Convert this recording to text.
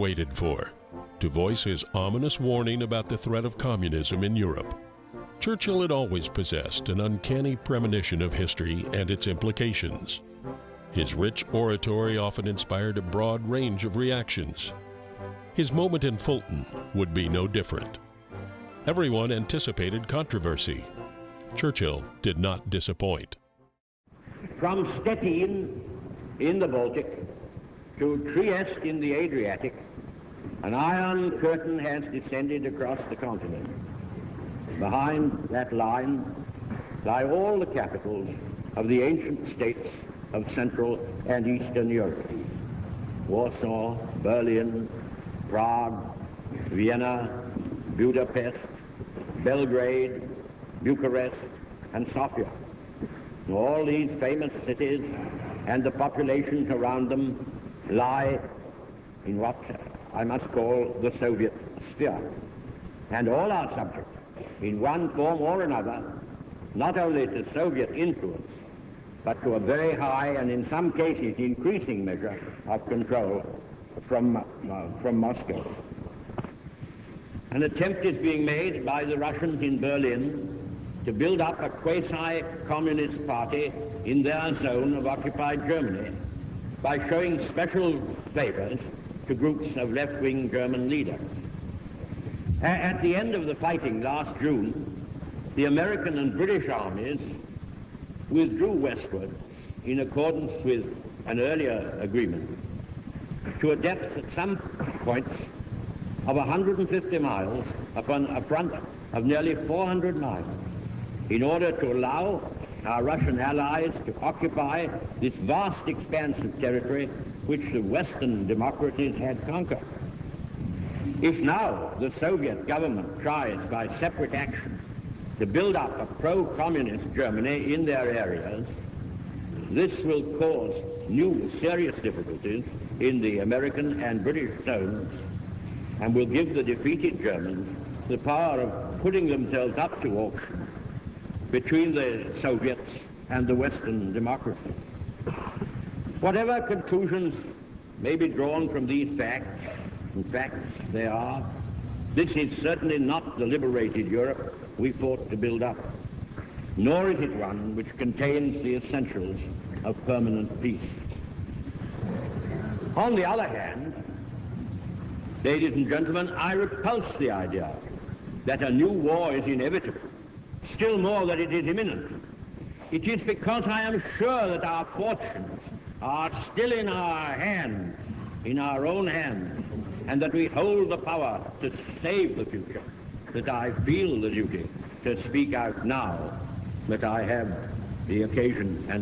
waited for, to voice his ominous warning about the threat of communism in Europe. Churchill had always possessed an uncanny premonition of history and its implications. His rich oratory often inspired a broad range of reactions. His moment in Fulton would be no different. Everyone anticipated controversy. Churchill did not disappoint. From Stettin in the Baltic to Trieste in the Adriatic, an iron curtain has descended across the continent. Behind that line lie all the capitals of the ancient states of Central and Eastern Europe: Warsaw, Berlin, Prague, Vienna, Budapest, Belgrade, Bucharest, and Sofia. All these famous cities and the populations around them lie in what I must call the Soviet sphere. And all are subject, in one form or another, not only to Soviet influence, but to a very high and in some cases increasing measure of control from Moscow. An attempt is being made by the Russians in Berlin to build up a quasi-communist party in their zone of occupied Germany by showing special favors to groups of left-wing German leaders. At the end of the fighting last June, the American and British armies withdrew westward in accordance with an earlier agreement to a depth at some points of 150 miles upon a front of nearly 400 miles, in order to allow our Russian allies to occupy this vast expanse of territory which the Western democracies had conquered. If now the Soviet government tries by separate action to build up a pro-communist Germany in their areas, this will cause new serious difficulties in the American and British zones, and will give the defeated Germans the power of putting themselves up to auction between the Soviets and the Western democracies. Whatever conclusions may be drawn from these facts, in fact they are, this is certainly not the liberated Europe we fought to build up, nor is it one which contains the essentials of permanent peace. On the other hand, ladies and gentlemen, I repulse the idea that a new war is inevitable, still more that it is imminent. It is because I am sure that our fortunes are still in our hands, in our own hands, and that we hold the power to save the future, that I feel the duty to speak out now that I have the occasion and